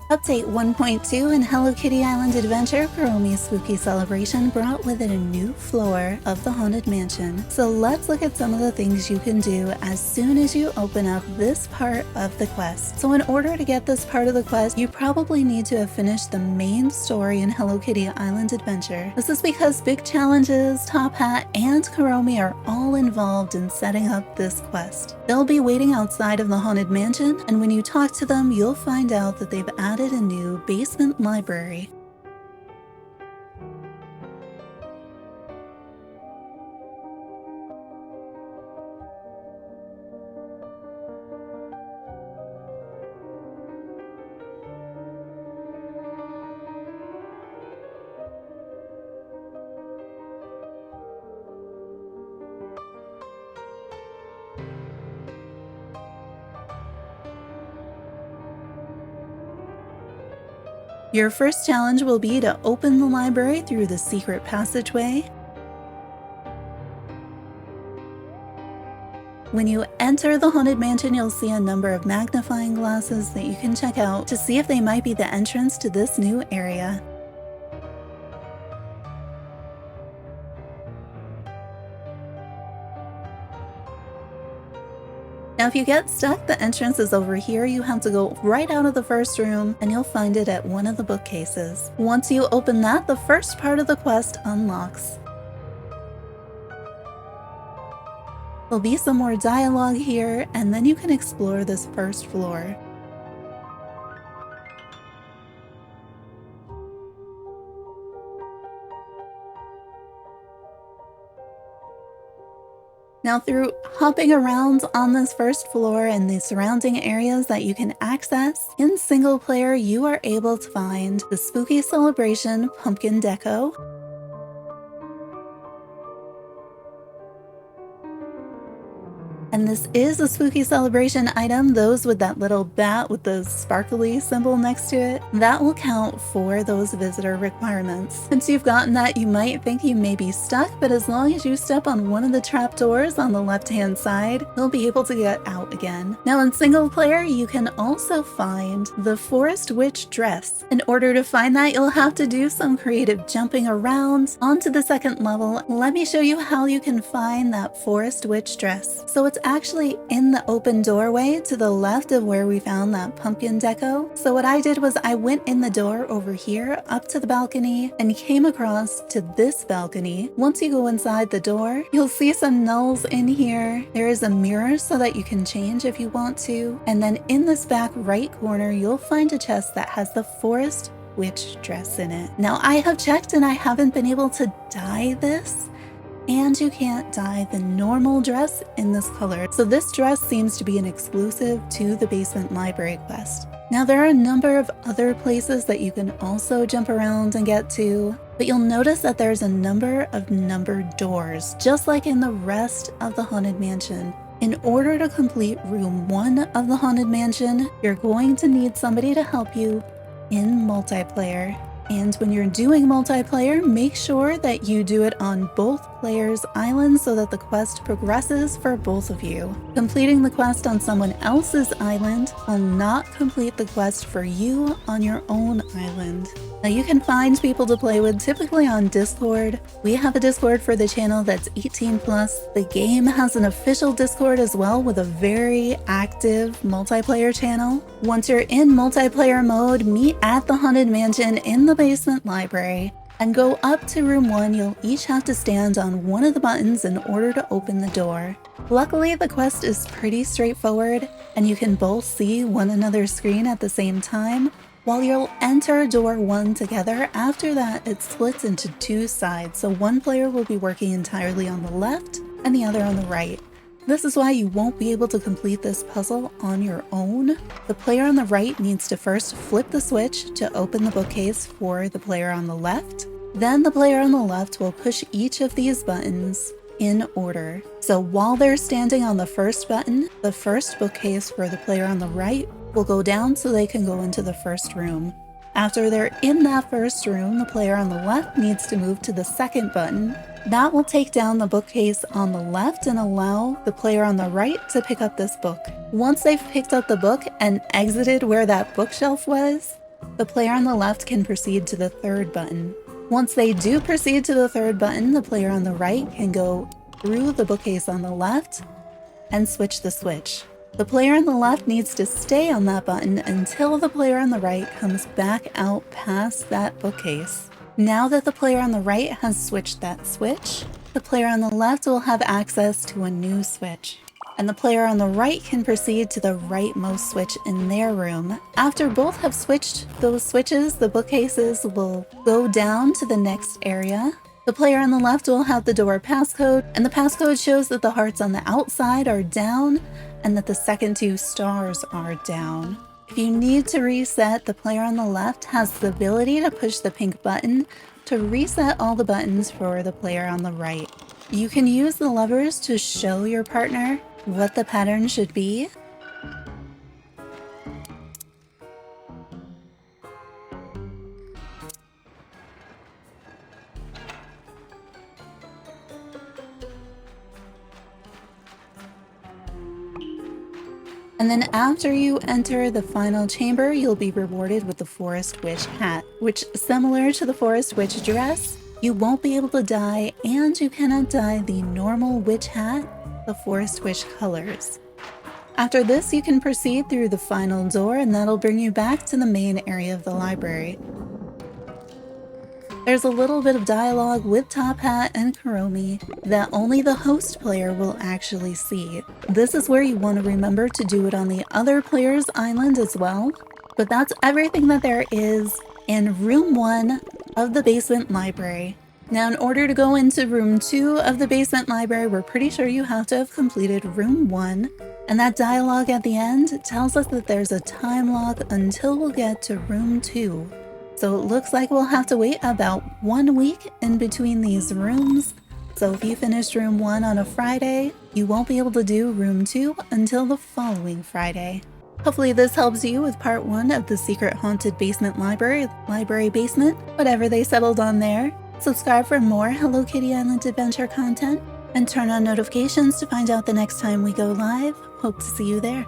Update 1.2 in Hello Kitty Island Adventure, Kuromi's Spooky Celebration brought with it a new floor of the Haunted Mansion. So let's look at some of the things you can do as soon as you open up this part of the quest. So in order to get this part of the quest, you probably need to have finished the main story in Hello Kitty Island Adventure. This is because Big Challenges, Top Hat, and Kuromi are all involved in setting up this quest. They'll be waiting outside of the Haunted Mansion, and when you talk to them, you'll find out that they've added a new basement library. Your first challenge will be to open the library through the secret passageway. When you enter the Haunted Mansion, you'll see a number of magnifying glasses that you can check out to see if they might be the entrance to this new area. Now if you get stuck, the entrance is over here. You have to go right out of the first room and you'll find it at one of the bookcases. Once you open that, the first part of the quest unlocks. There'll be some more dialogue here, and then you can explore this first floor. Now through hopping around on this first floor and the surrounding areas that you can access, in single player you are able to find the Spooky Celebration pumpkin deco, and this is a Spooky Celebration item, those with that little bat with the sparkly symbol next to it. That will count for those visitor requirements. Once you've gotten that, you might think you may be stuck, but as long as you step on one of the trapdoors on the left-hand side, you'll be able to get out again. Now in single player, you can also find the Forest Witch dress. In order to find that, you'll have to do some creative jumping around onto the second level. Let me show you how you can find that Forest Witch dress. So it's actually in the open doorway to the left of where we found that pumpkin deco. So what I did was I went in the door over here up to the balcony and came across to this balcony. Once you go inside the door, you'll see some nulls in here. There is a mirror so that you can change if you want to. And then in this back right corner, you'll find a chest that has the Forest Witch dress in it. Now I have checked and I haven't been able to dye this. And you can't dye the normal dress in this color. So this dress seems to be an exclusive to the basement library quest. Now there are a number of other places that you can also jump around and get to, but you'll notice that there's a number of numbered doors, just like in the rest of the Haunted Mansion. In order to complete room 1 of the Haunted Mansion, you're going to need somebody to help you in multiplayer. And when you're doing multiplayer, make sure that you do it on both players' islands so that the quest progresses for both of you. Completing the quest on someone else's island will not complete the quest for you on your own island. Now you can find people to play with typically on Discord. We have a Discord for the channel that's 18+. The game has an official Discord as well with a very active multiplayer channel. Once you're in multiplayer mode, meet at the Haunted Mansion in the basement library and go up to room 1. You'll each have to stand on one of the buttons in order to open the door. Luckily, the quest is pretty straightforward and you can both see one another's screen at the same time. While you'll enter door 1 together, after that it splits into 2 sides, so one player will be working entirely on the left and the other on the right. This is why you won't be able to complete this puzzle on your own. The player on the right needs to first flip the switch to open the bookcase for the player on the left. Then the player on the left will push each of these buttons in order. So while they're standing on the first button, the first bookcase for the player on the right will go down so they can go into the first room. After they're in that first room, the player on the left needs to move to the second button. That will take down the bookcase on the left and allow the player on the right to pick up this book. Once they've picked up the book and exited where that bookshelf was, The player on the left can proceed to the third button. Once they do proceed to the third button, the player on the right can go through the bookcase on the left and switch the switch. The player on the left needs to stay on that button until the player on the right comes back out past that bookcase. Now that the player on the right has switched that switch, the player on the left will have access to a new switch, and the player on the right can proceed to the rightmost switch in their room. After both have switched those switches, the bookcases will go down to the next area. The player on the left will have the door passcode, and the passcode shows that the hearts on the outside are down and that the second 2 stars are down. If you need to reset, the player on the left has the ability to push the pink button to reset all the buttons for the player on the right. You can use the levers to show your partner what the pattern should be. And then after you enter the final chamber, you'll be rewarded with the Forest Witch hat, which, similar to the Forest Witch dress, you won't be able to dye, and you cannot dye the normal witch hat, the Forest Witch colors. After this, you can proceed through the final door, and that'll bring you back to the main area of the library. There's a little bit of dialogue with Top Hat and Kuromi that only the host player will actually see. This is where you want to remember to do it on the other player's island as well. But that's everything that there is in room 1 of the basement library. Now, in order to go into room 2 of the basement library, we're pretty sure you have to have completed room 1. And that dialogue at the end tells us that there's a time lock until we'll get to room 2. So it looks like we'll have to wait about 1 week in between these rooms. So if you finished room 1 on a Friday, you won't be able to do room 2 until the following Friday. Hopefully this helps you with part 1 of the secret haunted basement library basement, whatever they settled on there. Subscribe for more Hello Kitty Island adventure content, and turn on notifications to find out the next time we go live. Hope to see you there.